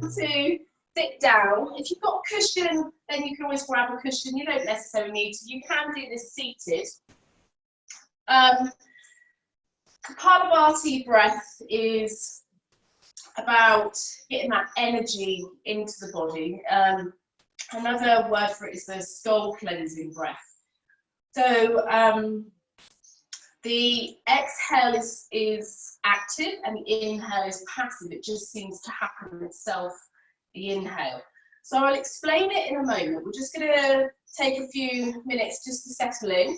to sit down. If you've got a cushion, then you can always grab a cushion. You don't necessarily need to. You can do this seated. Kapalabhati breath is about getting that energy into the body. Another word for it is the soul cleansing breath. So the exhale is active and the inhale is passive. It just seems to happen itself, the inhale. So I'll explain it in a moment. We're just going to take a few minutes just to settle in,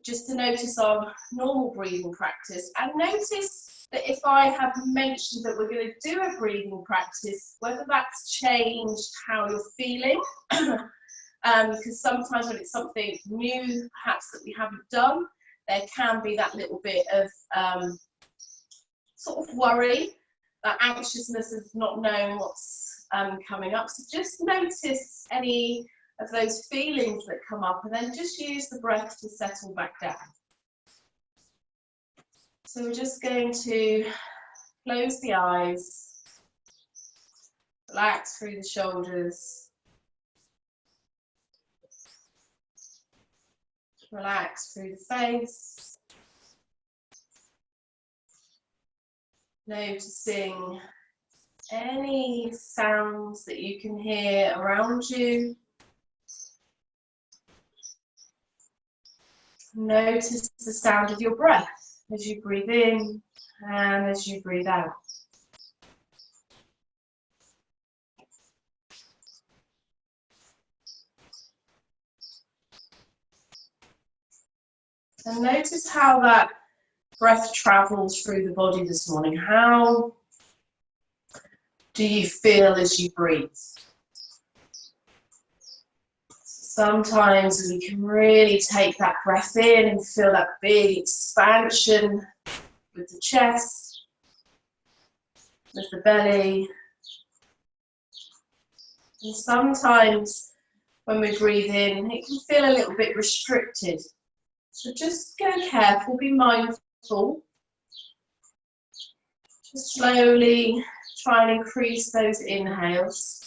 just to notice our normal breathing practice, and notice that if I have mentioned that we're going to do a breathing practice, whether that's changed how you're feeling, because sometimes when it's something new, perhaps that we haven't done, there can be that little bit of sort of worry, that anxiousness of not knowing what's coming up. So just notice any of those feelings that come up, and then just use the breath to settle back down. So we're just going to close the eyes, relax through the shoulders, relax through the face, noticing any sounds that you can hear around you. Notice the sound of your breath as you breathe in and as you breathe out. And notice how that breath travels through the body this morning. How do you feel as you breathe? Sometimes we can really take that breath in and feel that big expansion with the chest, with the belly. And sometimes when we breathe in, it can feel a little bit restricted. So just go careful, be mindful. Just slowly try and increase those inhales.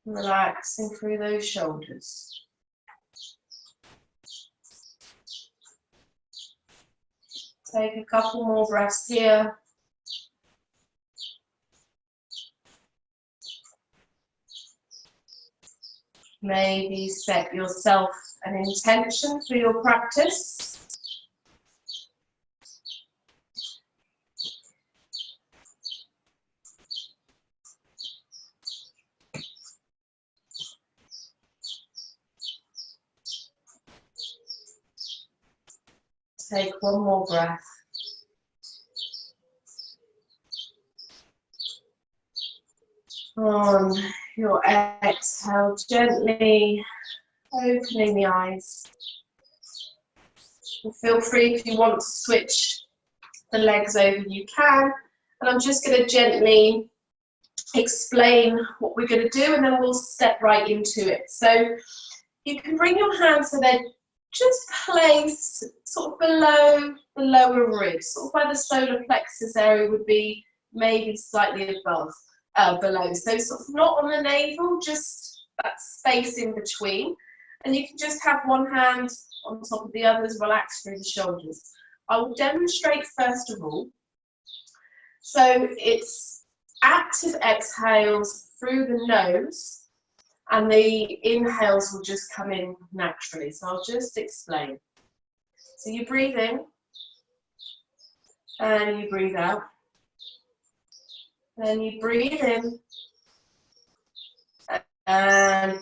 Relaxing through those shoulders. Take a couple more breaths here. Maybe set yourself an intention for your practice. Take one more breath. On your exhale, gently opening the eyes. And feel free, if you want to switch the legs over, you can. And I'm just going to gently explain what we're going to do, and then we'll step right into it. So you can bring your hands so they're just placed sort of below the lower ribs, sort of where the solar plexus area would be, maybe slightly above, below. So sort of not on the navel, just that space in between. And you can just have one hand on top of the others, relax through the shoulders. I will demonstrate first of all. So it's active exhales through the nose, and the inhales will just come in naturally. So I'll just explain. So you breathe in, and you breathe out. Then you breathe in, and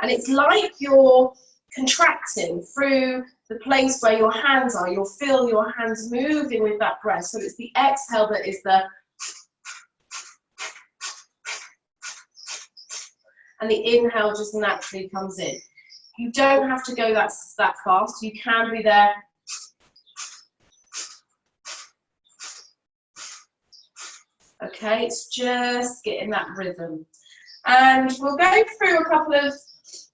it's like you're contracting through the place where your hands are. You'll feel your hands moving with that breath. So it's the exhale that is the, and the inhale just naturally comes in. You don't have to go that fast. You can be there. Okay, it's just getting that rhythm. And we'll go through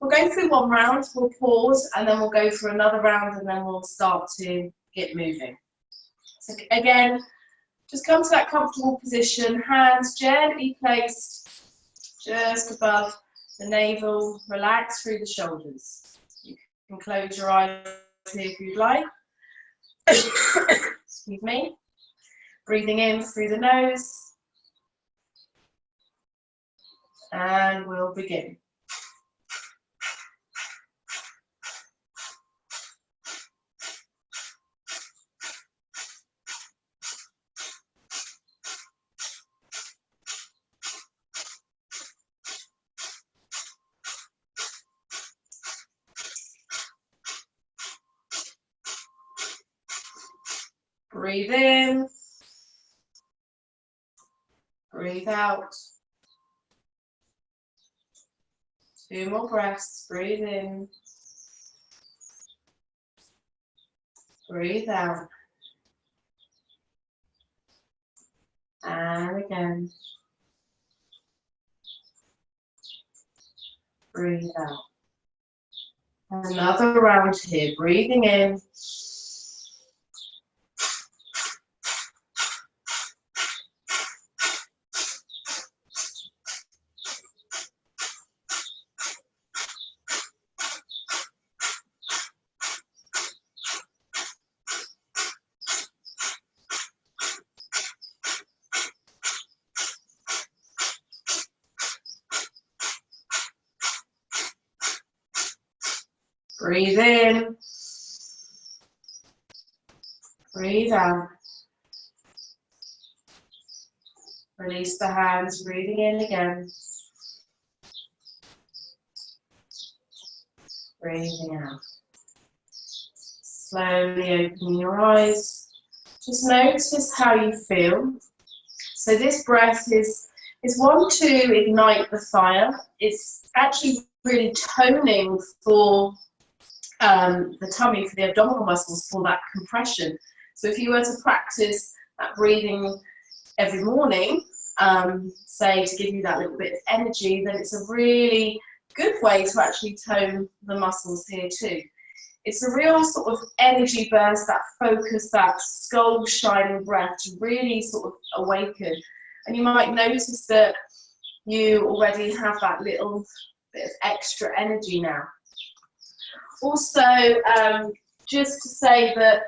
we'll go through one round, we'll pause, and then we'll go through another round, and then we'll start to get moving. So again, just come to that comfortable position, hands gently placed just above the navel, relax through the shoulders. You can close your eyes here if you'd like. Excuse me. Breathing in through the nose. And we'll begin. Breathe in, breathe out. 2 more breaths, breathe in, breathe out. And again, breathe out. Another round here, breathing in. Breathe in, breathe out. Release the hands, breathing in again. Breathing out. Slowly opening your eyes. Just notice how you feel. So this breath is one to ignite the fire. It's actually really toning for the tummy, for the abdominal muscles, for that compression. So if you were to practice that breathing every morning, say to give you that little bit of energy, then it's a really good way to actually tone the muscles here too. It's a real sort of energy burst, that focus, that skull shining breath to really sort of awaken. And you might notice that you already have that little bit of extra energy now. Also, just to say that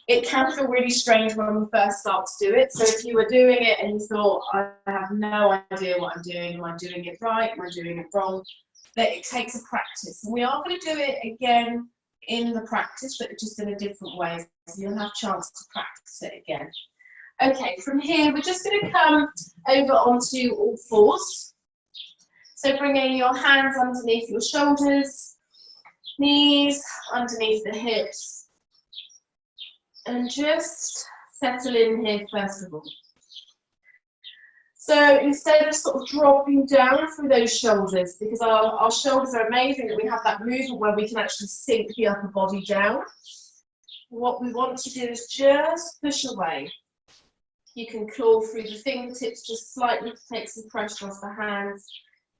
it can feel really strange when we first start to do it. So if you were doing it and you thought, I have no idea what I'm doing, am I doing it right, am I doing it wrong, that it takes a practice. And we are going to do it again in the practice, but just in a different way. So you'll have a chance to practice it again. Okay, from here, we're just going to come over onto all fours. So bringing your hands underneath your shoulders, knees underneath the hips, and just settle in here first of all. So instead of sort of dropping down through those shoulders, because our shoulders are amazing that we have that movement where we can actually sink the upper body down, what we want to do is just push away. You can claw through the fingertips just slightly to take some pressure off the hands.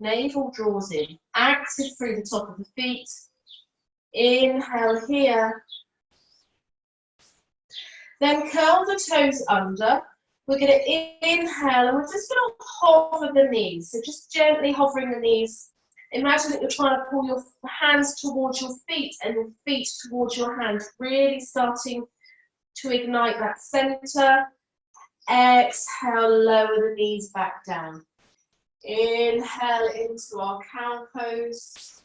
Navel draws in, active through the top of the feet. Inhale here. Then curl the toes under. We're going to inhale and we're just going to hover the knees. So just gently hovering the knees. Imagine that you're trying to pull your hands towards your feet and your feet towards your hands. Really starting to ignite that center. Exhale, lower the knees back down. Inhale into our cow pose.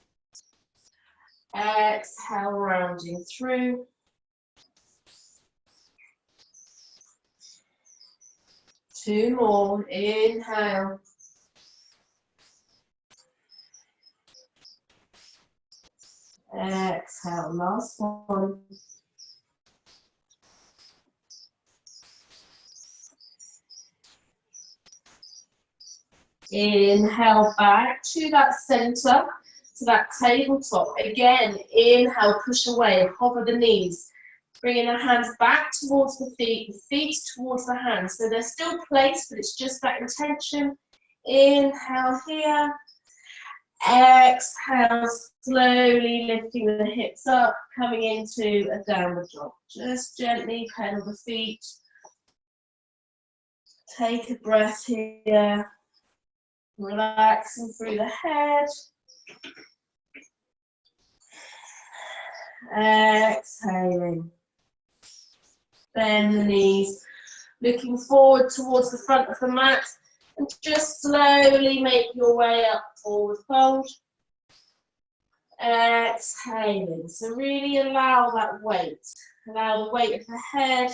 Exhale, rounding through. Two more. Inhale. Exhale, last one. Inhale back to that center, to that tabletop. Again, inhale, push away, hover the knees. Bringing the hands back towards the feet towards the hands. So they're still placed, but it's just that intention. Inhale here. Exhale, slowly lifting the hips up, coming into a downward dog. Just gently pedal the feet. Take a breath here. Relaxing through the head. Exhaling. Bend the knees, looking forward towards the front of the mat, and just slowly make your way up, forward fold. Exhaling. So really allow that weight. Allow the weight of the head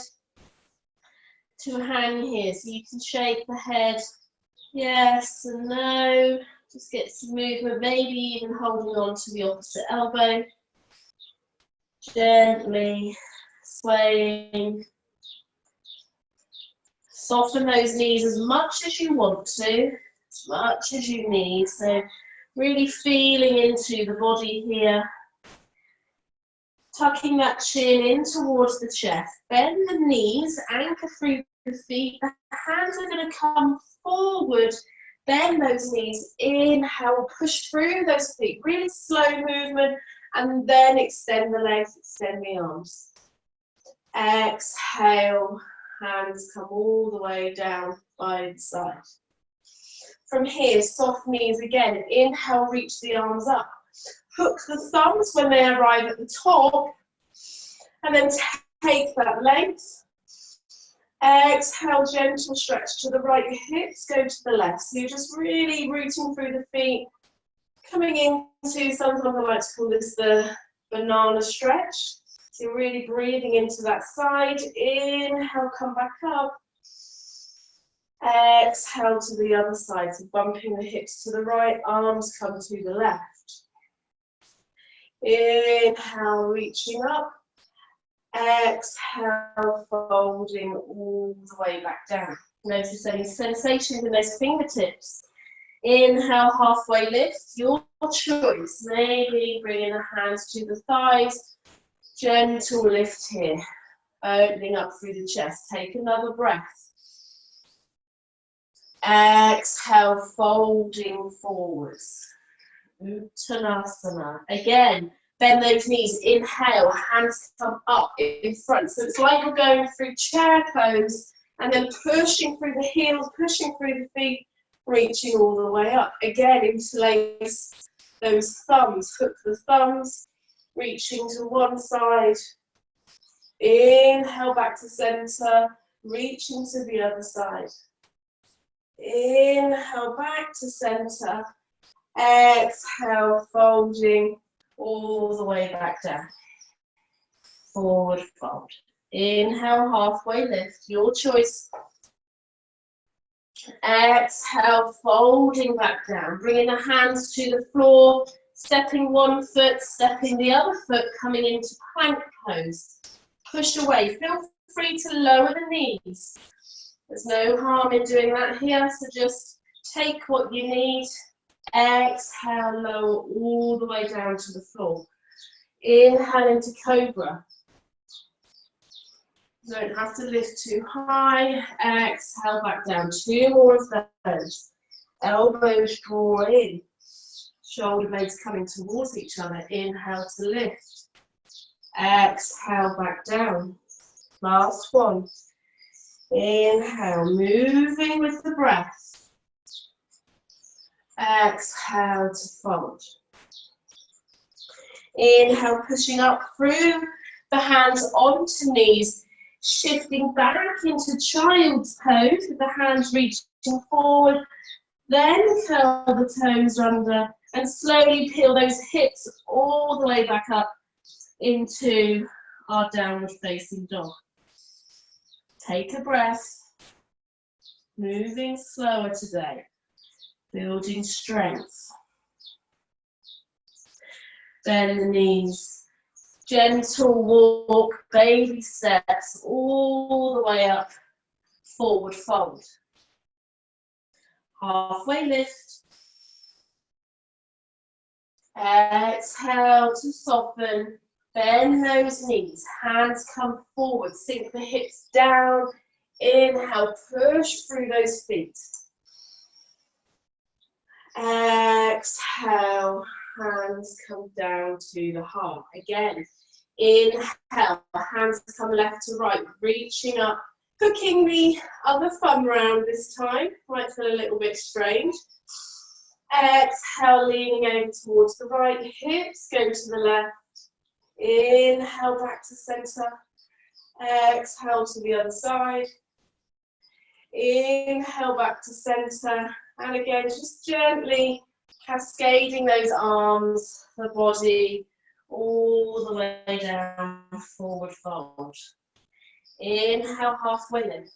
to hang here. So you can shake the head yes and no. Just get some movement, maybe even holding on to the opposite elbow. Gently swaying. Soften those knees as much as you want to, as much as you need. So really feeling into the body here. Tucking that chin in towards the chest. Bend the knees, anchor through the feet. The hands are going to come forward. Bend those knees. Inhale, push through those feet. Really slow movement. And then extend the legs, extend the arms. Exhale, hands come all the way down by the side. From here, soft knees again. Inhale, reach the arms up. Hook the thumbs when they arrive at the top. And then take that length. Exhale, gentle stretch to the right, hips go to the left. So you're just really rooting through the feet. Coming into, sometimes I like to call this the banana stretch. So you're really breathing into that side. Inhale, come back up. Exhale to the other side. So bumping the hips to the right, arms come to the left. Inhale, reaching up. Exhale, folding all the way back down. Notice any sensations in those fingertips. Inhale, halfway lift, your choice. Maybe bringing the hands to the thighs. Gentle lift here. Opening up through the chest. Take another breath. Exhale, folding forwards. Uttanasana. Again, bend those knees. Inhale, hands come up in front. So it's like you're going through chair pose and then pushing through the heels, pushing through the feet. Reaching all the way up. Again, interlace those thumbs, hook the thumbs, reaching to one side. Inhale back to center, reaching to the other side. Inhale back to center. Exhale, folding all the way back down. Forward fold. Inhale, halfway lift, your choice. Exhale, folding back down, bringing the hands to the floor, stepping one foot, stepping the other foot, coming into plank pose. Push away, feel free to lower the knees. There's no harm in doing that here, so just take what you need. Exhale, lower all the way down to the floor. Inhale into cobra. Don't have to lift too high. Exhale back down. Two more of those. Elbows draw in. Shoulder blades coming towards each other. Inhale to lift. Exhale back down. Last one. Inhale, moving with the breath. Exhale to fold. Inhale, pushing up through the hands onto knees. Shifting back into child's pose with the hands reaching forward, then curl the toes under and slowly peel those hips all the way back up into our downward facing dog. Take a breath, moving slower today, building strength. Bend the knees. Gentle walk, baby steps, all the way up, forward fold. Halfway lift. Exhale to soften, Bend those knees, hands come forward, sink the hips down. Inhale, push through those feet. Exhale, hands come down to the heart. Again, inhale, hands come left to right, reaching up, hooking the other thumb round this time. Might feel a little bit strange. Exhale, leaning over towards the right, hips go to the left. Inhale, back to center. Exhale to the other side. Inhale, back to center. And again, just gently cascading those arms, the body, all the way down, forward fold. Inhale, halfway lift.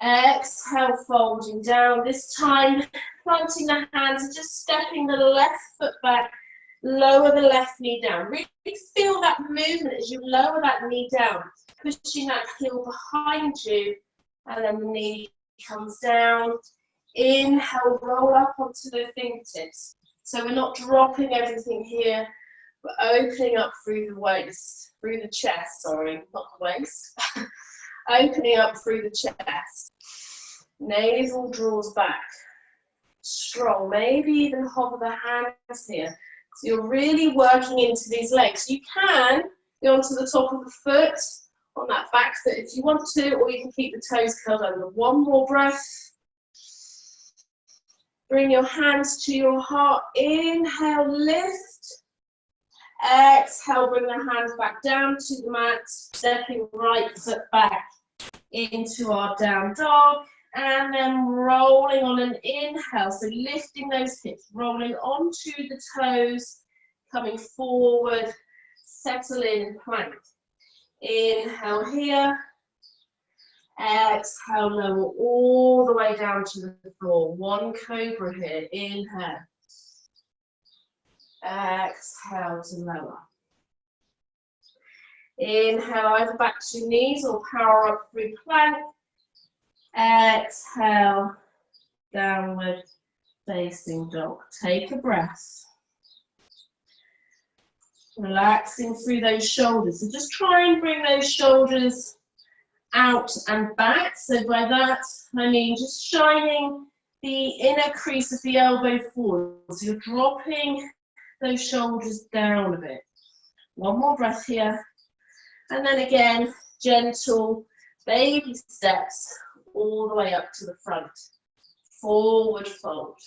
Exhale, folding down. This time, planting the hands and just stepping the left foot back. Lower the left knee down. Really feel that movement as you lower that knee down, pushing that heel behind you, and then the knee comes down. Inhale, roll up onto the fingertips. So we're not dropping everything here, we're opening up through the waist, through the chest, sorry, not the waist. Opening up through the chest. Navel draws back. Strong, maybe even hover the hands here. So you're really working into these legs. You can go onto the top of the foot, on that back foot if you want to, or you can keep the toes curled under. One more breath. Bring your hands to your heart. Inhale, lift. Exhale, bring the hands back down to the mat. Stepping right foot back into our down dog. And then rolling on an inhale, so lifting those hips, rolling onto the toes, coming forward, settle in plank. Inhale here, exhale, lower all the way down to the floor. One cobra here, inhale, exhale to lower. Inhale, either back to knees or power up through plank. Exhale, downward facing dog. Take a breath. Relaxing through those shoulders. So just try and bring those shoulders out and back. So by that, I mean just shining the inner crease of the elbow forward. So you're dropping those shoulders down a bit. One more breath here. And then again, gentle baby steps all the way up to the front. Forward fold.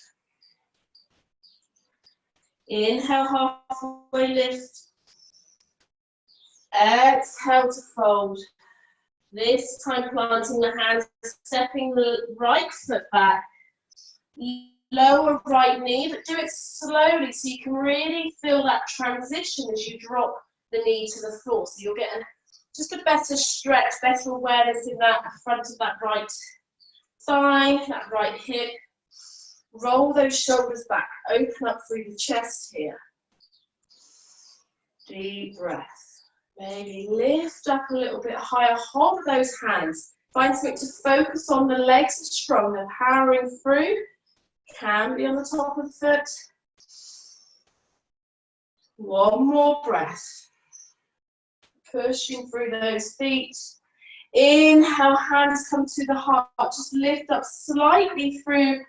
Inhale, halfway lift. Exhale to fold. This time planting the hands, stepping the right foot back. Lower right knee, but do it slowly so you can really feel that transition as you drop the knee to the floor. So you'll get just a better stretch, better awareness in that front of that right thigh, that right hip. Roll those shoulders back, open up through the chest here. Deep breath. Maybe lift up a little bit higher, hold those hands. Find something to focus on, the legs are strong, they're powering through. Can be on the top of the foot. One more breath. Pushing through those feet. Inhale, hands come to the heart. Just lift up slightly through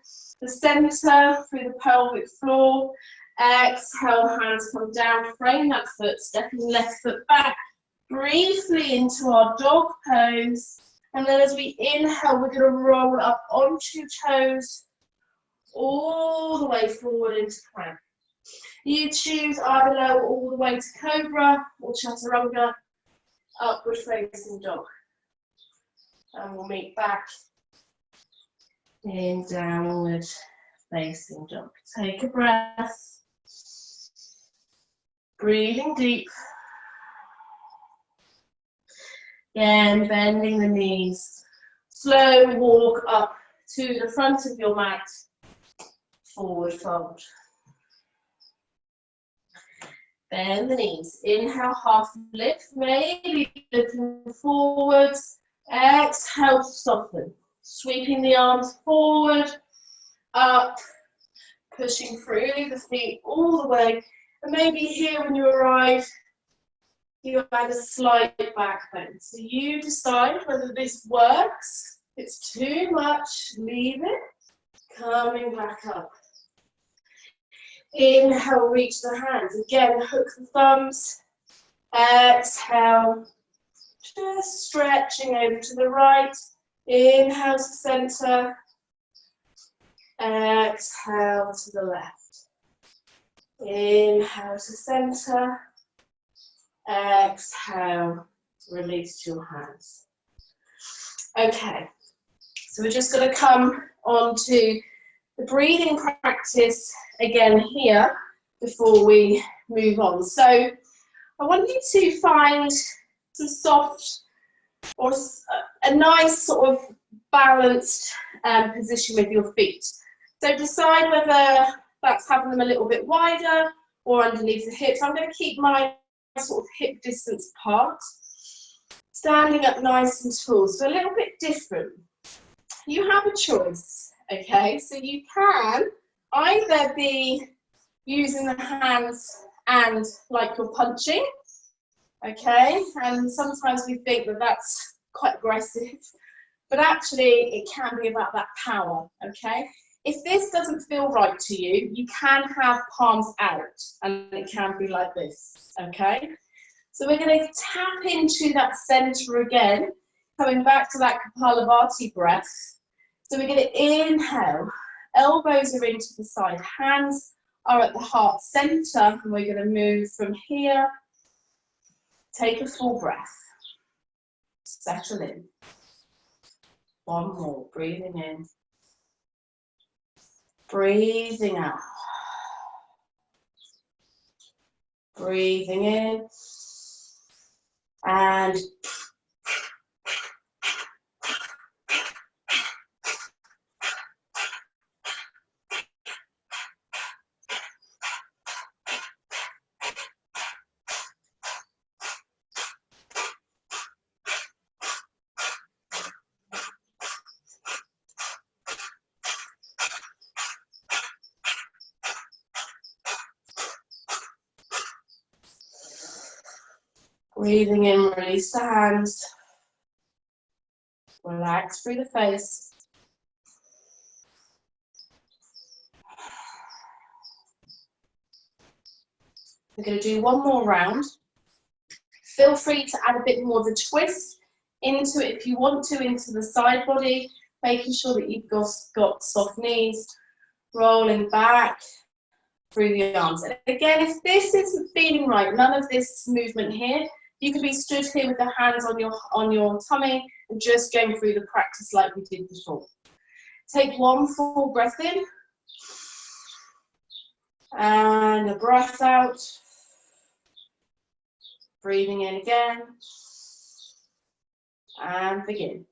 the center, through the pelvic floor. Exhale, hands come down. Frame that foot, stepping left foot back. Briefly into our dog pose. And then as we inhale, we're going to roll up onto toes, all the way forward into plank. You choose either lower all the way to cobra or chaturanga. Upward facing dog. And we'll meet back in downward facing dog. Take a breath. Breathing deep. Again, bending the knees. Slow walk up to the front of your mat. Forward fold. Bend the knees. Inhale, half lift, maybe looking forwards. Exhale, soften. Sweeping the arms forward, up, pushing through the feet all the way. And maybe here when you arrive, you add a slight back bend. So you decide whether this works. If it's too much, leave it. Coming back up. Inhale, reach the hands. Again, hook the thumbs. Exhale, just stretching over to the right. Inhale to center. Exhale to the left. Inhale to center. Exhale, release your hands. Okay, so we're just going to come on to the breathing practice again here before we move on. So I want you to find some soft or a nice sort of balanced position with your feet. So decide whether that's having them a little bit wider or underneath the hips. I'm going to keep my sort of hip distance apart. Standing up nice and tall, so a little bit different. You have a choice, okay? So you can either be using the hands and like you're punching, okay? And sometimes we think that that's quite aggressive, but actually it can be about that power, okay? If this doesn't feel right to you, you can have palms out and it can be like this, okay? So we're going to tap into that center again, coming back to that Kapalabhati breath. So we're going to inhale, elbows are into the side, hands are at the heart center, and we're going to move from here. Take a full breath, settle in. One more, breathing in, breathing out, breathing in, and breathing in, release the hands. Relax through the face. We're going to do one more round. Feel free to add a bit more of a twist into it if you want to, into the side body, making sure that you've got soft knees, rolling back through the arms. And again, if this isn't feeling right, none of this movement here, you can be stood here with the hands on your tummy and just going through the practice like we did before. Take one full breath in and a breath out. Breathing in again and begin.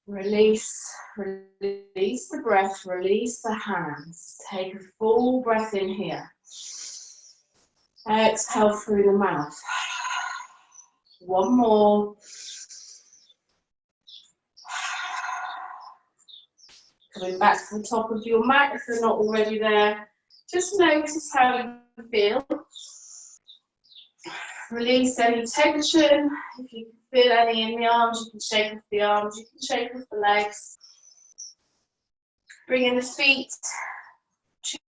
Release the breath, release the hands. Take a full breath in here. Exhale through the mouth. One more. Coming back to the top of your mat if you're not already there. Just notice how you feel. Release any tension. If you can feel any in the arms, you can shake off the arms, you can shake off the legs. Bringing the feet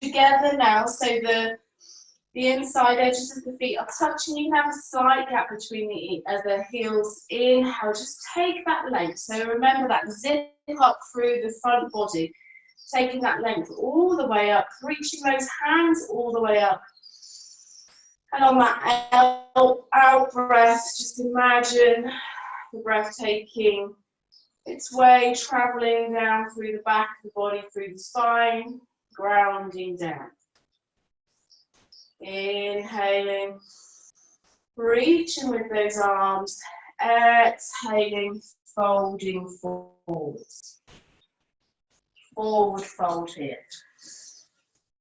together now, so the inside edges of the feet are touching. You can have a slight gap between the heels. Inhale, just take that length. So remember that, zip up through the front body, taking that length all the way up, reaching those hands all the way up. And on that out breath, just imagine the breath taking its way, traveling down through the back of the body, through the spine, grounding down. Inhaling, reaching with those arms. Exhaling, folding forwards. Forward fold here.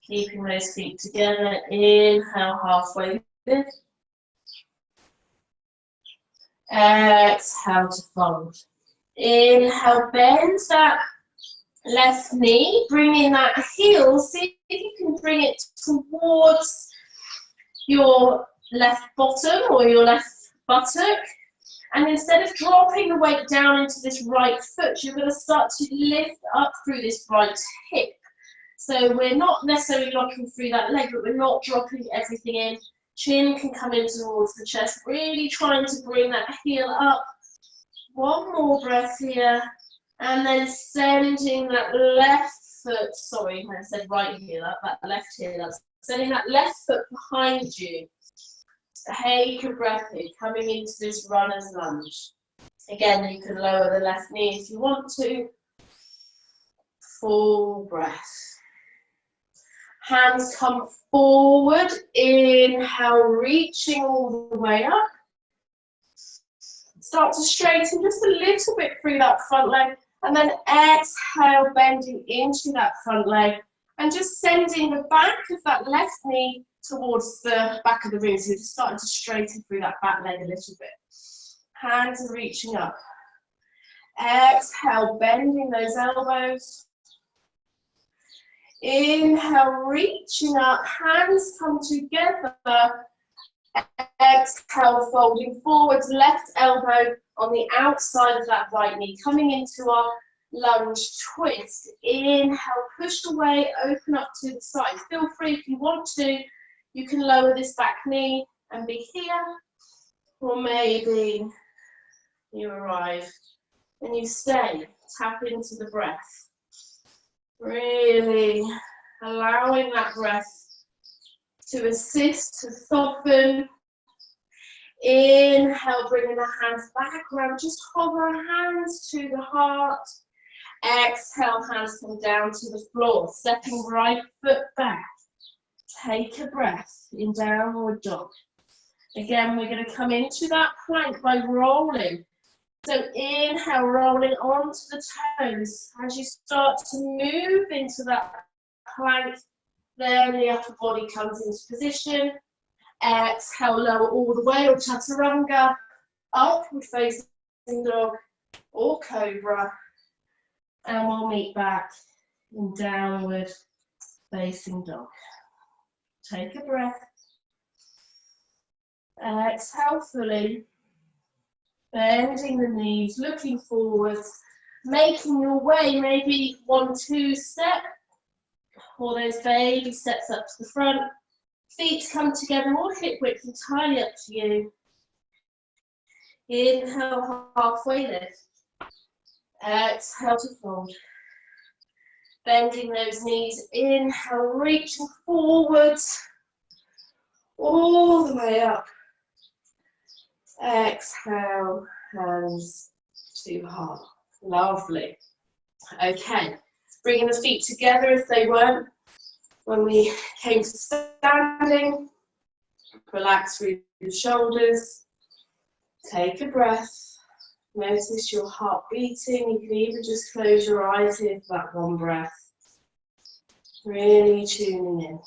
Keeping those feet together. Inhale, halfway lift. Exhale to fold. Inhale, bend that left knee, bring in that heel, see if you can bring it towards your left bottom or your left buttock, and instead of dropping the weight down into this right foot, you're going to start to lift up through this right hip. So we're not necessarily locking through that leg, but we're not dropping everything in. Chin can come in towards the chest, really trying to bring that heel up. One more breath here. And then sending that left foot, sorry, I said right heel up, that left heel up. Sending that left foot behind you. Take a breath in, coming into this runner's lunge. Again, you can lower the left knee if you want to. Full breath. Hands come forward. Inhale, reaching all the way up. Start to straighten just a little bit through that front leg. And then exhale, bending into that front leg and just sending the back of that left knee towards the back of the room. So just starting to straighten through that back leg a little bit. Hands are reaching up. Exhale, bending those elbows. Inhale, reaching up. Hands come together. Exhale, folding forwards, left elbow on the outside of that right knee, coming into our lunge twist. Inhale, push away, open up to the side. Feel free if you want to, you can lower this back knee and be here, or maybe you arrive and you stay, tap into the breath. Really allowing that breath to assist, to soften. Inhale, bringing the hands back around, just hover hands to the heart. Exhale, hands come down to the floor, stepping right foot back. Take a breath in downward dog. Again, we're going to come into that plank by rolling. So inhale, rolling onto the toes. As you start to move into that plank, then the upper body comes into position. Exhale, lower all the way, or chaturanga, upward facing dog, or cobra. And we'll meet back in downward facing dog. Take a breath. Exhale fully. Bending the knees, looking forwards, making your way, maybe 1-2 step, or those baby steps up to the front. Feet come together, or hip width, entirely up to you. Inhale, halfway lift. Exhale to fold. Bending those knees, inhale, reaching forwards, all the way up. Exhale, hands to heart. Lovely. Okay, bringing the feet together if they weren't when we came to standing. Relax through the shoulders. Take a breath. Notice your heart beating. You can even just close your eyes here for that one breath. Really tuning in.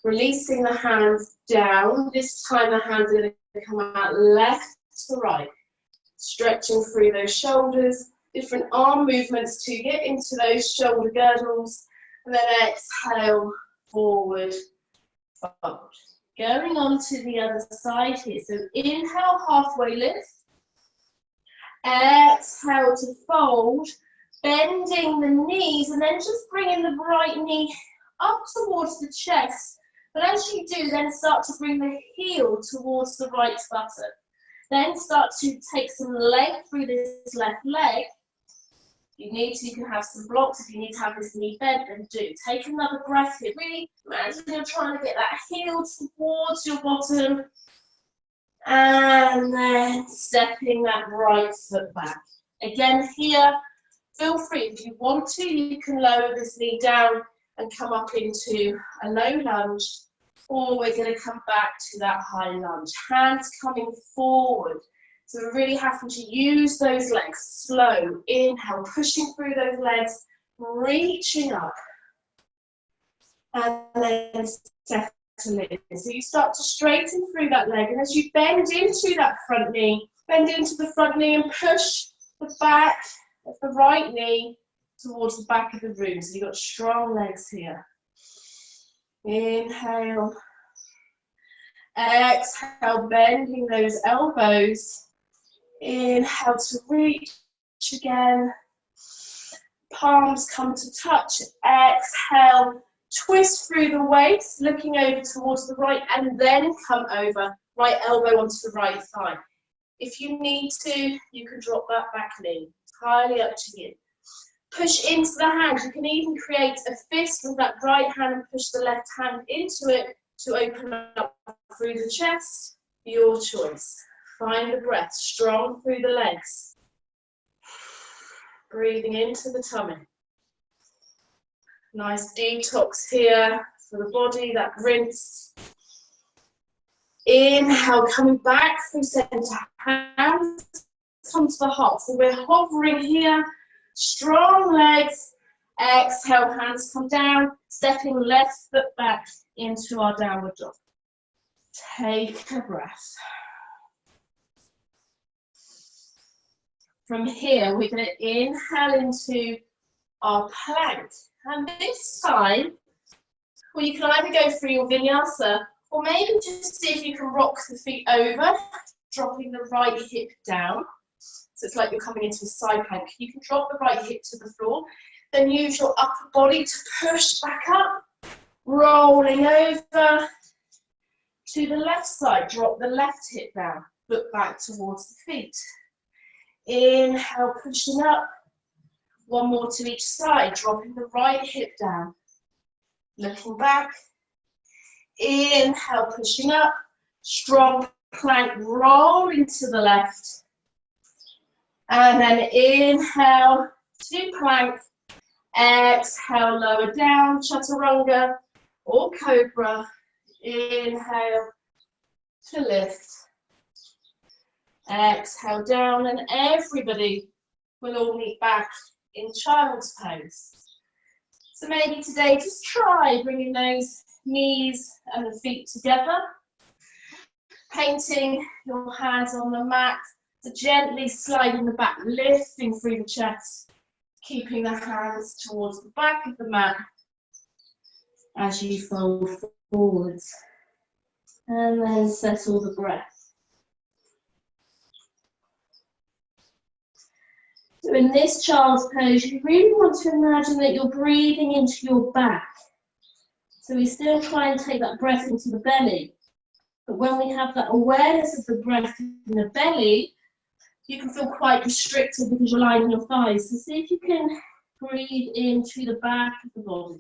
Releasing the hands down. This time the hands are going to come out left to right. Stretching through those shoulders. Different arm movements to get into those shoulder girdles. And then exhale, forward, fold. Going on to the other side here. So inhale, halfway lift. Exhale to fold. Bending the knees and then just bringing the right knee up towards the chest. But as you do, then start to bring the heel towards the right buttock. Then start to take some leg through this left leg. If you need to, you can have some blocks. If you need to have this knee bent, then do. Take another breath here. Really imagine you're trying to get that heel towards your bottom. And then stepping that right foot back. Again here, feel free. If you want to, you can lower this knee down and come up into a low lunge, or we're going to come back to that high lunge. Hands coming forward. So we're really having to use those legs. Slow, inhale, pushing through those legs, reaching up, and then settle in. So you start to straighten through that leg, and as you bend into that front knee, bend into the front knee and push the back of the right knee towards the back of the room. So you've got strong legs here. Inhale. Exhale, bending those elbows. Inhale to reach again. Palms come to touch. Exhale, twist through the waist, looking over towards the right, and then come over. Right elbow onto the right thigh. If you need to, you can drop that back knee. Entirely up to you. Push into the hand. You can even create a fist with that right hand and push the left hand into it to open up through the chest. Your choice. Find the breath strong through the legs. Breathing into the tummy. Nice detox here for the body, that rinse. Inhale, coming back through center. Hands come to the heart. So we're hovering here. Strong legs. Exhale, hands come down. Stepping left foot back into our downward dog. Take a breath. From here, we're going to inhale into our plank. And this time, well, you can either go through your vinyasa, or maybe just see if you can rock the feet over, dropping the right hip down. So it's like you're coming into a side plank. You can drop the right hip to the floor, then use your upper body to push back up, rolling over to the left side. Drop the left hip down, look back towards the feet. Inhale, pushing up. One more to each side, dropping the right hip down, looking back. Inhale, pushing up. Strong plank, rolling to the left. And then inhale to plank. Exhale, lower down, chaturanga or cobra. Inhale to lift. Exhale down, and everybody will all meet back in child's pose. So maybe today just try bringing those knees and the feet together, painting your hands on the mat, so gently sliding the back, lifting through the chest, keeping the hands towards the back of the mat as you fold forwards, and then settle the breath. So in this child's pose, you really want to imagine that you're breathing into your back. So we still try and take that breath into the belly. But when we have that awareness of the breath in the belly, you can feel quite restricted because you're lying on your thighs. So see if you can breathe into the back of the body.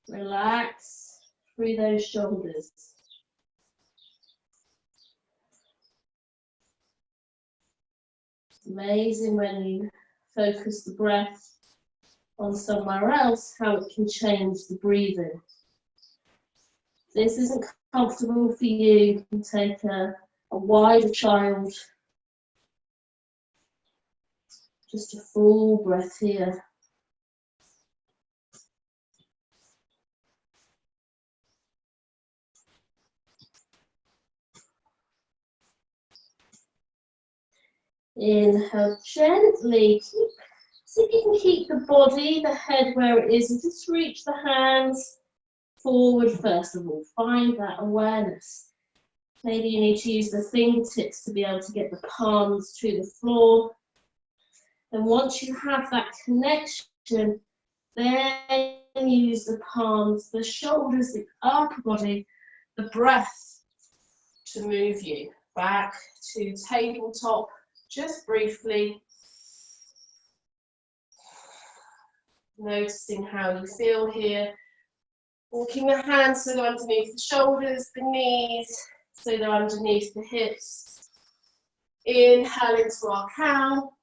Relax through those shoulders. Amazing when you focus the breath on somewhere else, how it can change the breathing. If this isn't comfortable for you, you can take a wider child. Just a full breath here. Inhale gently. See if you can keep the body, the head where it is, and just reach the hands forward first of all. Find that awareness. Maybe you need to use the fingertips to be able to get the palms to the floor. And once you have that connection, then use the palms, the shoulders, the upper body, the breath to move you back to tabletop. Just briefly, noticing how you feel here. Walking the hands so they're underneath the shoulders, the knees, so they're underneath the hips. Inhale into our cow.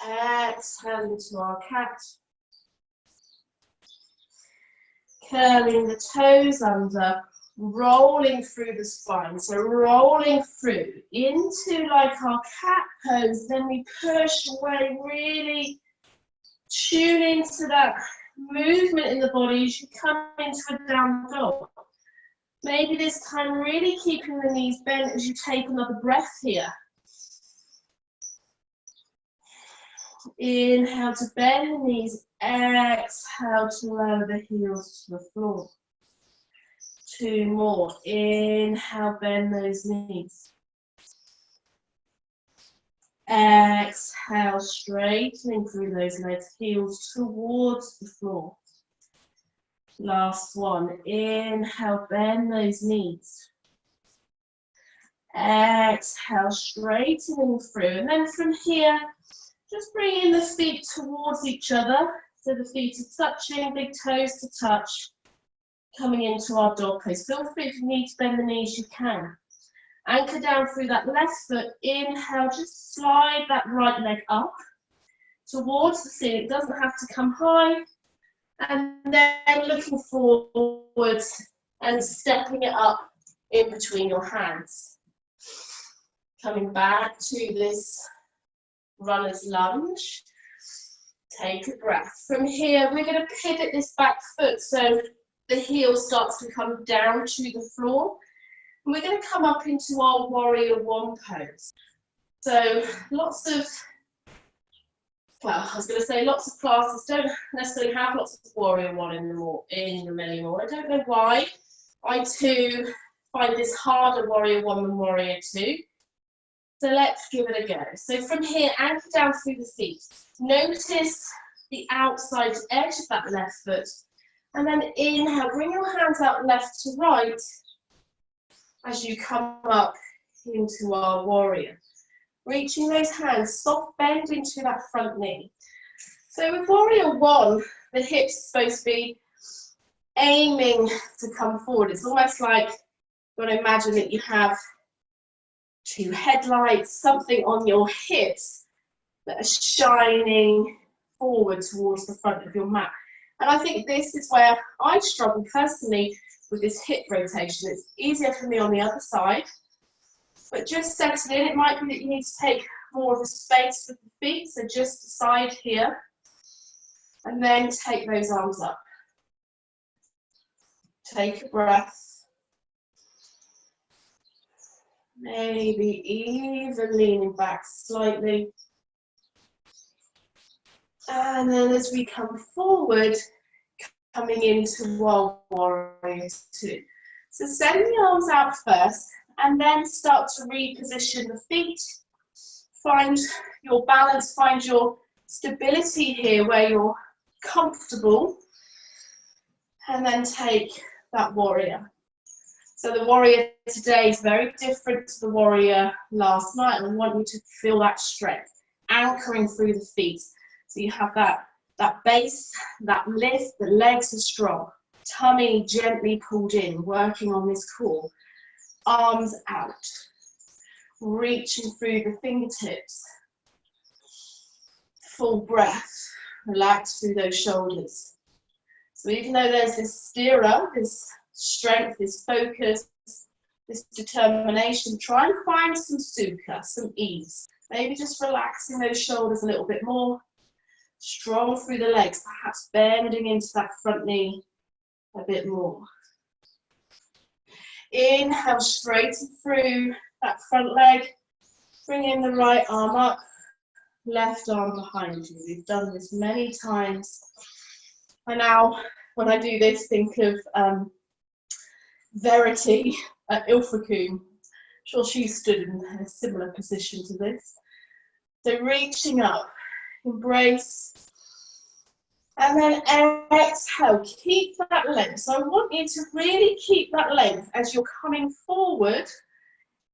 Exhale into our cat. Curling the toes under, rolling through the spine. So rolling through into like our cat pose. Then we push away, really tune into that movement in the body as you come into a down dog. Maybe this time really keeping the knees bent as you take another breath here. Inhale to bend the knees, exhale to lower the heels to the floor. 2 more. Inhale, bend those knees. Exhale, straightening through those legs, heels towards the floor. Last one. Inhale, bend those knees. Exhale, straightening through. And then from here, just bringing the feet towards each other. So the feet are touching, big toes to touch. Coming into our dog pose. Feel free if you need to bend the knees, you can. Anchor down through that left foot. Inhale, just slide that right leg up towards the ceiling. It doesn't have to come high. And then looking forwards and stepping it up in between your hands. Coming back to this runner's lunge. Take a breath. From here, we're going to pivot this back foot so the heel starts to come down to the floor. And we're going to come up into our warrior one pose. So lots of, well, I was going to say lots of classes don't necessarily have lots of warrior one in them anymore. I don't know why. I too find this harder warrior one than warrior two. So let's give it a go. So from here, anchor down through the feet. Notice the outside edge of that left foot. And then inhale, bring your hands out left to right as you come up into our warrior. Reaching those hands, soft bend into that front knee. So with warrior one, the hips are supposed to be aiming to come forward. It's almost like you want to imagine that you have 2 headlights, something on your hips that are shining forward towards the front of your mat. And I think this is where I struggle personally with this hip rotation. It's easier for me on the other side, but just settle in. It might be that you need to take more of a space with the feet, so just decide here, and then take those arms up. Take a breath. Maybe even leaning back slightly. And then as we come forward, coming into our warrior two. So send the arms out first, and then start to reposition the feet. Find your balance, find your stability here where you're comfortable, and then take that warrior. So the warrior today is very different to the warrior last night, and I want you to feel that strength, anchoring through the feet. So you have that base, that lift, the legs are strong, tummy gently pulled in, working on this core. Arms out, reaching through the fingertips. Full breath, relax through those shoulders. So even though there's this stirrer, this strength, this focus, this determination, try and find some sukha, some ease. Maybe just relaxing those shoulders a little bit more. Strong through the legs, perhaps bending into that front knee a bit more. Inhale, straighten through that front leg. Bring in the right arm up, left arm behind you. We've done this many times. I now, when I do this, think of Verity at Ilfracombe. I'm sure she stood in a similar position to this. So reaching up, embrace, and then exhale, keep that length. So I want you to really keep that length as you're coming forward.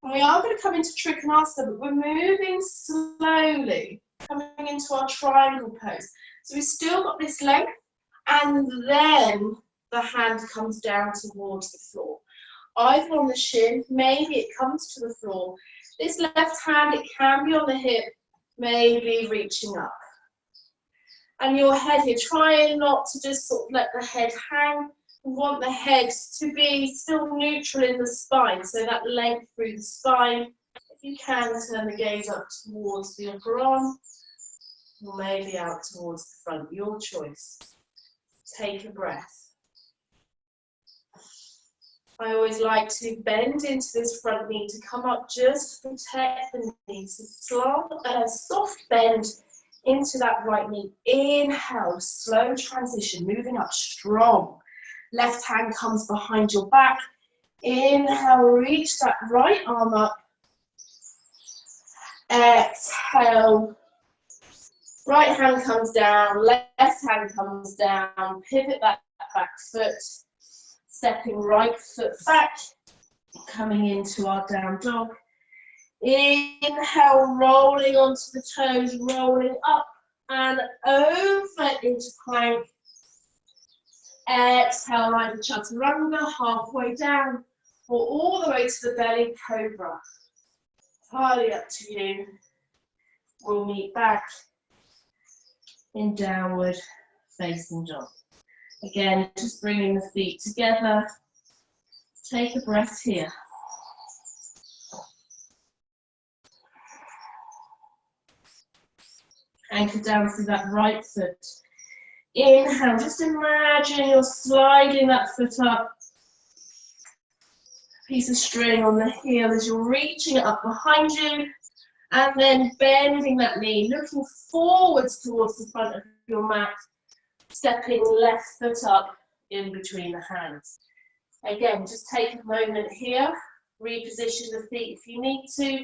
And we are going to come into Trikonasana, but we're moving slowly, coming into our triangle pose. So we've still got this length, and then the hand comes down towards the floor. Either on the shin, maybe it comes to the floor. This left hand, it can be on the hip, maybe reaching up. And your head here, trying not to just sort of let the head hang, We want the head to be still neutral in the spine, so that length through the spine. If you can, turn the gaze up towards the upper arm, or maybe out towards the front, your choice. Take a breath. I always like to bend into this front knee to come up just to protect the knee. So soft bend into that right knee. Inhale, slow transition, moving up strong. Left hand comes behind your back. Inhale, reach that right arm up. Exhale. Right hand comes down, left hand comes down. Pivot that back foot. Stepping right foot back, coming into our down dog. Inhale, rolling onto the toes, rolling up and over into plank. Exhale, like the chaturanga, halfway down, or all the way to the belly, cobra. Entirely up to you. We'll meet back in downward facing dog. Again, just bringing the feet together. Take a breath here. Anchor down through that right foot. Inhale, just imagine you're sliding that foot up. Piece of string on the heel as you're reaching it up behind you. And then bending that knee, looking forwards towards the front of your mat. Stepping left foot up in between the hands. Again, just take a moment here. Reposition the feet if you need to.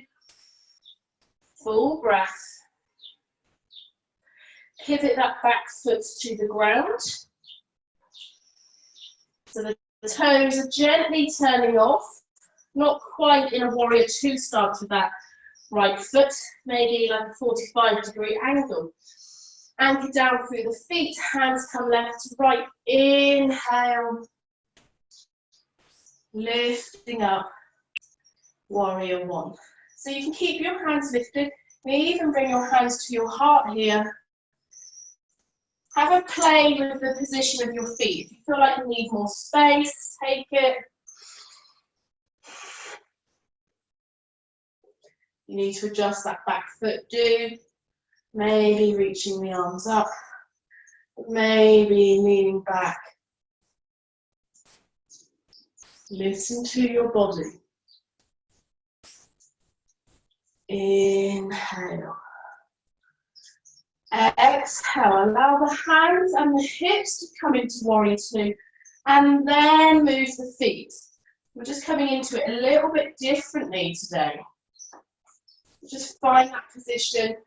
Full breath. Pivot that back foot to the ground. So the toes are gently turning off. Not quite in a warrior two stance with that right foot. Maybe like a 45-degree angle. Anchor down through the feet, hands come left to right. Inhale. Lifting up, warrior one. So you can keep your hands lifted. You may even bring your hands to your heart here. Have a play with the position of your feet. If you feel like you need more space, take it. You need to adjust that back foot, do. Maybe reaching the arms up, maybe leaning back. Listen to your body. Inhale. Exhale. Allow the hands and the hips to come into warrior two, and then move the feet. We're just coming into it a little bit differently today. Just find that position.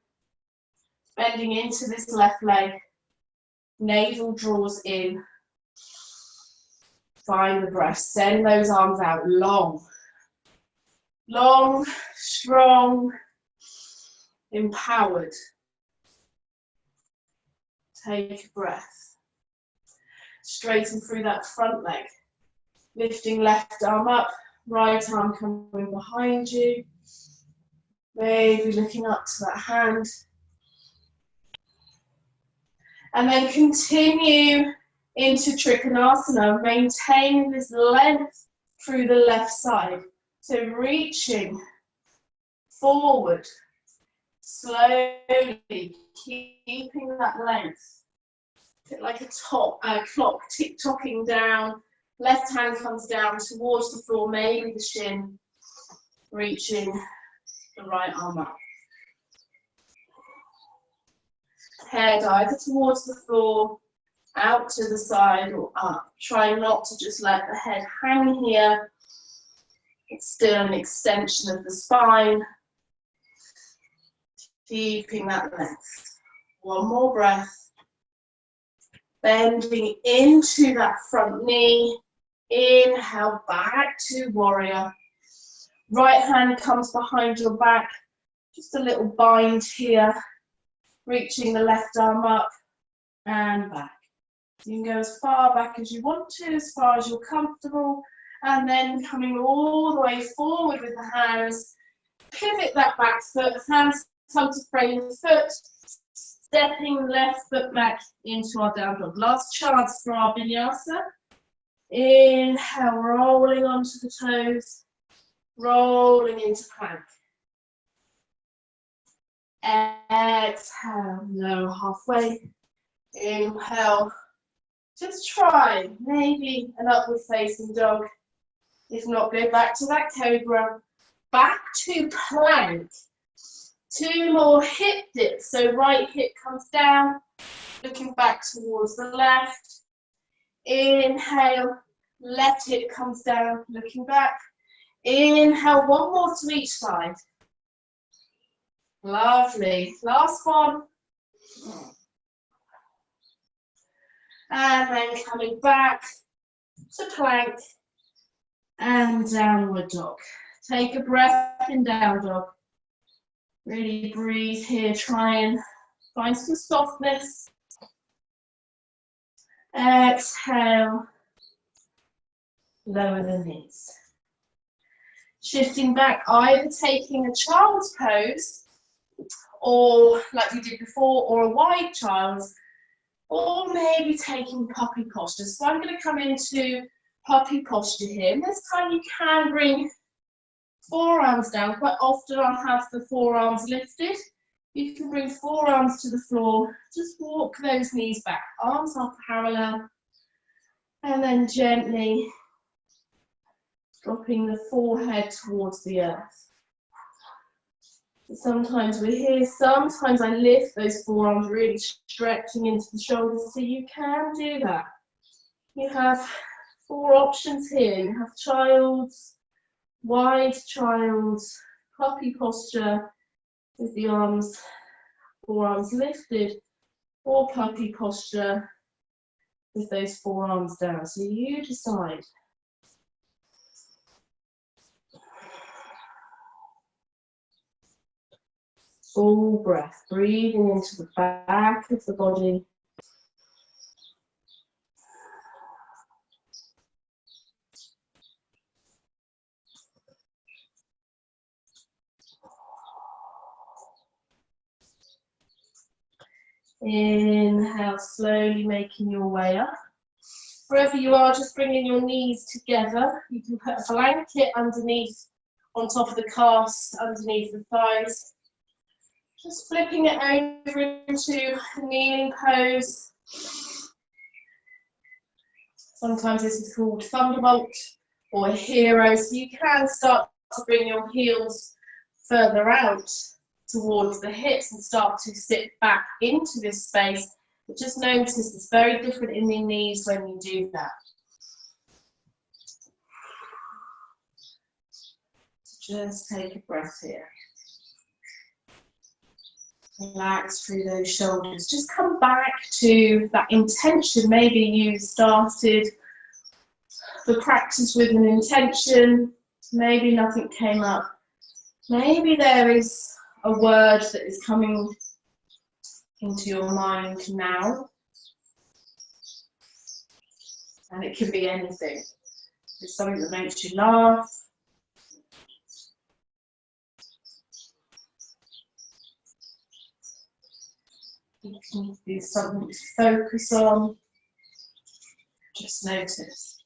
Bending into this left leg, navel draws in. Find the breath, send those arms out long. Long, strong, empowered. Take a breath. Straighten through that front leg. Lifting left arm up, right arm coming behind you. Maybe looking up to that hand. And then continue into Trikonasana, maintaining this length through the left side. So reaching forward, slowly, keeping that length. Bit like a clock, tick-tocking down. Left hand comes down towards the floor, maybe the shin, reaching the right arm up. Head either towards the floor, out to the side or up. Try not to just let the head hang here. It's still an extension of the spine. Keeping that length. One more breath. Bending into that front knee. Inhale back to warrior. Right hand comes behind your back. Just a little bind here. Reaching the left arm up and back. You can go as far back as you want to, as far as you're comfortable, and then coming all the way forward with the hands. Pivot that back foot, hands come to frame the foot, stepping left foot back into our down dog. Last chance for our vinyasa. Inhale, rolling onto the toes, rolling into plank. Exhale, lower halfway. Inhale, just try maybe an upward facing dog. If not, go back to that cobra. Back to plank. 2 more hip dips. So right hip comes down, looking back towards the left. Inhale, left hip comes down, looking back. Inhale, 1 more to each side. Lovely. Last one. And then coming back to plank and downward dog. Take a breath in down dog. Really breathe here, try and find some softness. Exhale, lower the knees. Shifting back, either taking a child's pose, or like we did before, or a wide child's, or maybe taking puppy posture. So I'm going to come into puppy posture here. This time you can bring forearms down. Quite often I'll have the forearms lifted. You can bring forearms to the floor. Just walk those knees back. Arms are parallel. And then gently dropping the forehead towards the earth. Sometimes we're here, sometimes I lift those forearms, really stretching into the shoulders, so you can do that. You have 4 options here. You have child's, wide child's, puppy posture with the arms, forearms lifted, or puppy posture with those forearms down. So you decide. Full breath, breathing into the back of the body. Inhale, slowly making your way up. Wherever you are, just bringing your knees together. You can put a blanket underneath, on top of the calves, underneath the thighs. Just flipping it over into a kneeling pose. Sometimes this is called thunderbolt or a hero. So you can start to bring your heels further out towards the hips and start to sit back into this space. But just notice it's very different in the knees when you do that. Just take a breath here. Relax through those shoulders. Just come back to that intention. Maybe you started the practice with an intention. Maybe nothing came up. Maybe there is a word that is coming into your mind now. And it can be anything. It's something that makes you laugh. You can do something to focus on. Just notice.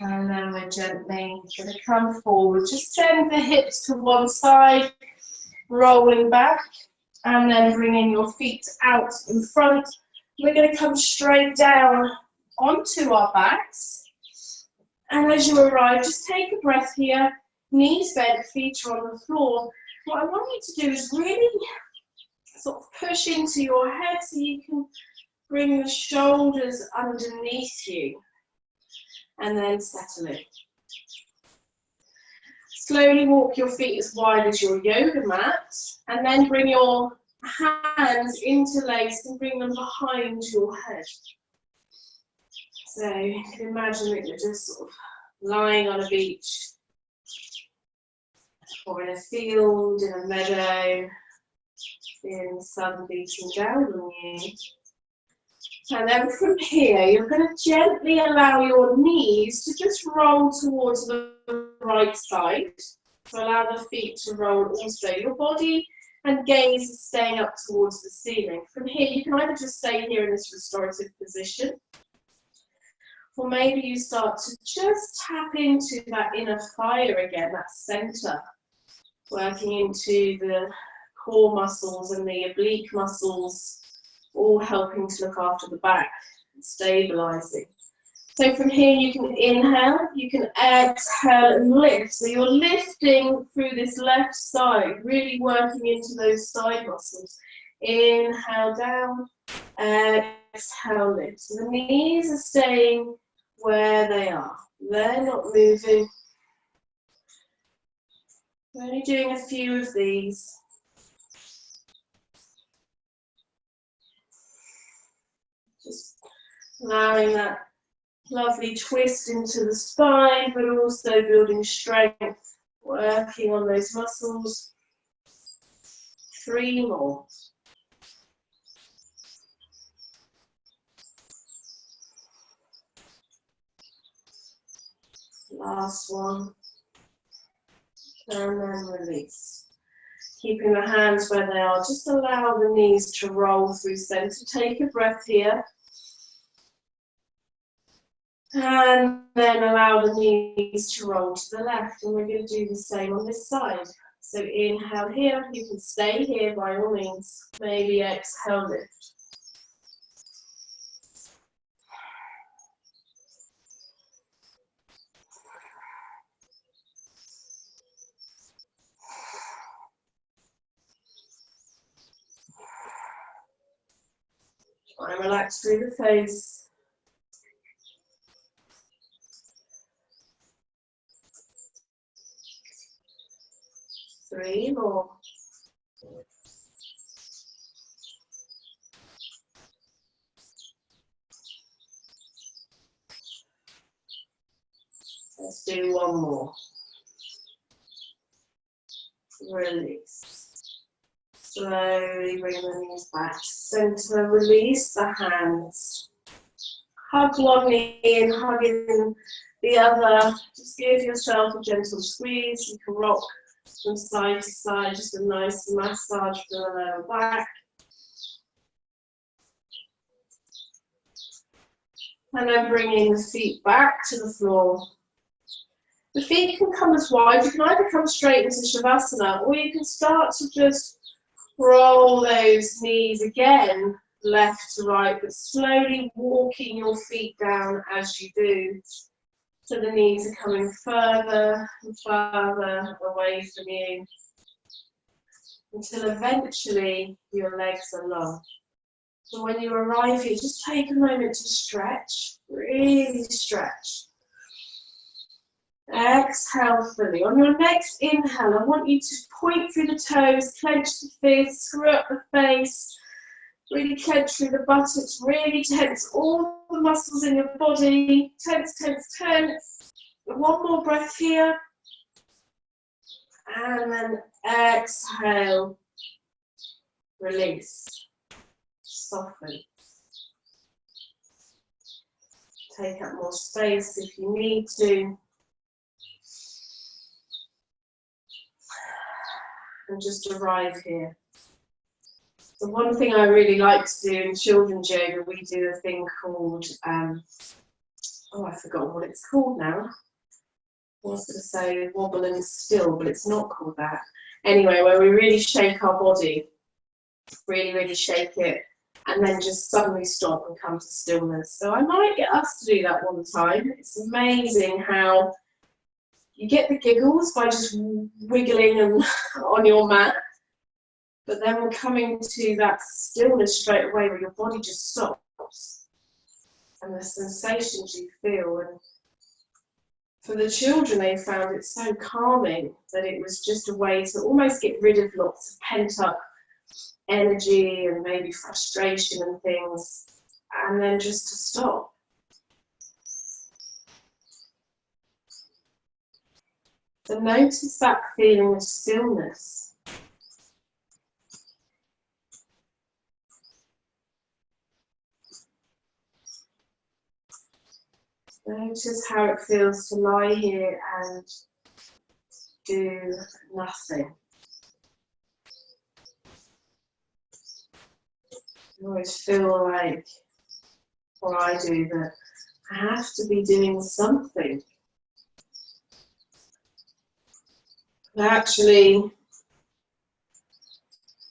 And then we're gently going to come forward. Just send the hips to one side, rolling back, and then bringing your feet out in front. We're going to come straight down onto our backs. And as you arrive, just take a breath here, knees bent, feet are on the floor. What I want you to do is really sort of push into your head so you can bring the shoulders underneath you and then settle in. Slowly walk your feet as wide as your yoga mat and then bring your hands interlaced and bring them behind your head. So you can imagine that you're just sort of lying on a beach or in a field, in a meadow, in the sun beating down on you. And then from here, you're going to gently allow your knees to just roll towards the right side. So allow the feet to roll also. Your body and gaze is staying up towards the ceiling. From here, you can either just stay here in this restorative position, or maybe you start to just tap into that inner fire again, that center, working into the core muscles and the oblique muscles, all helping to look after the back, stabilizing. So from here you can inhale, you can exhale and lift. So you're lifting through this left side, really working into those side muscles. Inhale down, exhale lift. So the knees are staying where they are. They're not moving. We're only doing a few of these. Just allowing that lovely twist into the spine, but also building strength, working on those muscles. 3 more. Last one. And then release. Keeping the hands where they are. Just allow the knees to roll through center. Take a breath here. And then allow the knees to roll to the left. And we're going to do the same on this side. So inhale here. You can stay here by all means. Maybe exhale, lift. Try and relax through the face. 3 more. Let's do 1 more. Release. Slowly bring the knees back. Center, release the hands. Hug one knee in, hugging the other. Just give yourself a gentle squeeze. You can rock from side to side, just a nice massage for the lower back. And then bringing the feet back to the floor. The feet can come as wide. You can either come straight into Shavasana, or you can start to just roll those knees again, left to right, but slowly walking your feet down as you do. So the knees are coming further and further away from you, until eventually your legs are long. So when you arrive here, just take a moment to stretch, really stretch. Exhale fully. On your next inhale, I want you to point through the toes, clench the fists, screw up the face, really clench through the buttocks, really tense all the muscles in your body. Tense, tense, tense. 1 more breath here. And then exhale. Release. Soften. Take up more space if you need to. And just arrive here. The one thing I really like to do in children's yoga, we do a thing called, I've forgotten what it's called now. I was going to say wobble and still, but it's not called that. Anyway, where we really shake our body, really, really shake it, and then just suddenly stop and come to stillness. So I might get us to do that one time. It's amazing how you get the giggles by just wiggling and on your mat, but then we're coming to that stillness straight away where your body just stops and the sensations you feel. And for the children, they found it so calming that it was just a way to almost get rid of lots of pent up energy and maybe frustration and things, and then just to stop. So notice that feeling of stillness. Notice how it feels to lie here and do nothing. I always feel like, or I do, that I have to be doing something. But actually,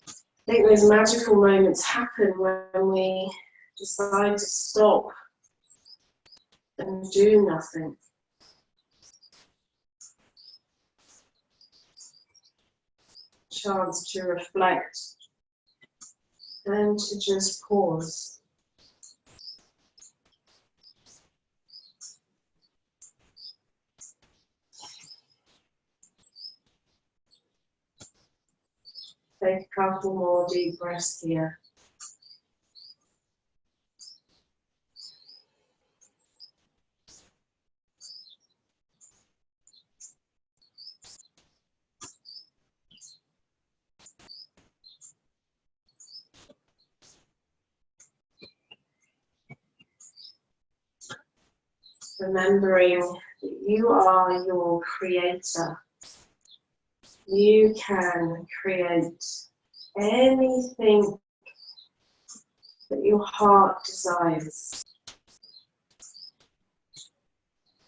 I think those magical moments happen when we decide to stop and do nothing. Chance to reflect and to just pause. Take a couple more deep breaths here. Remembering that you are your creator. You can create anything that your heart desires.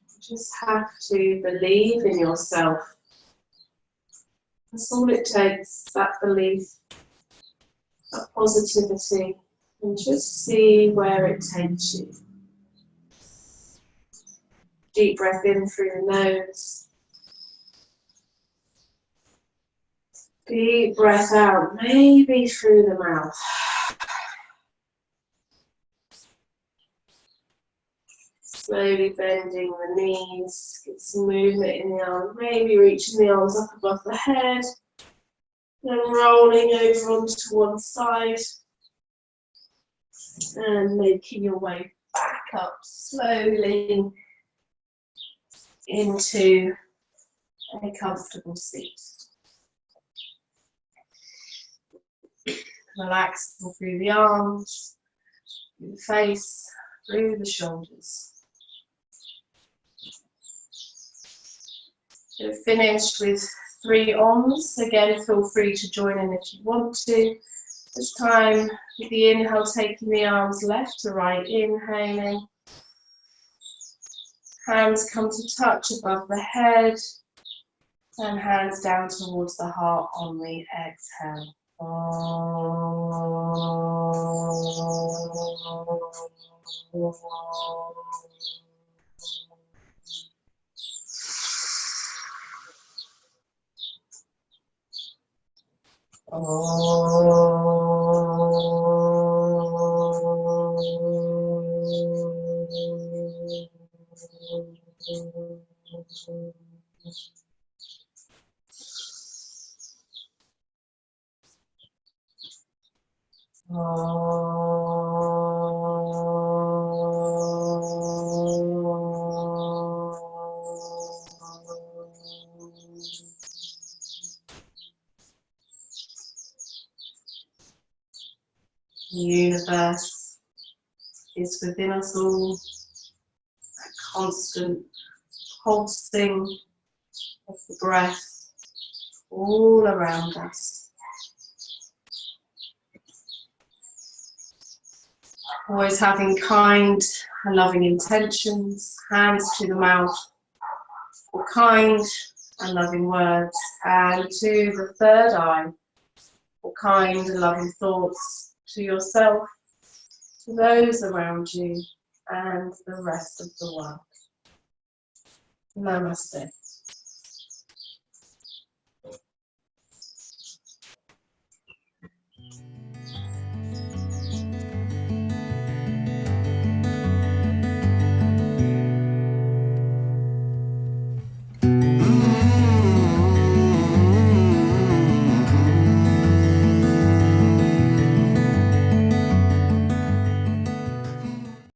You just have to believe in yourself. That's all it takes, that belief, that positivity, and just see where it takes you. Deep breath in through the nose. Deep breath out, maybe through the mouth. Slowly bending the knees, get some movement in the arms, maybe reaching the arms up above the head, then rolling over onto one side, and making your way back up slowly into a comfortable seat. Relax through the arms, through the face, through the shoulders. You're finished with 3 ohms. Again, feel free to join in if you want to. This time, with the inhale, taking the arms left to right, inhaling. Hands come to touch above the head, and hands down towards the heart on the exhale. The universe is within us all, that constant pulsing of the breath all around us. Always having kind and loving intentions, hands to the mouth, for kind and loving words, and to the third eye, for kind and loving thoughts to yourself, to those around you, and the rest of the world. Namaste.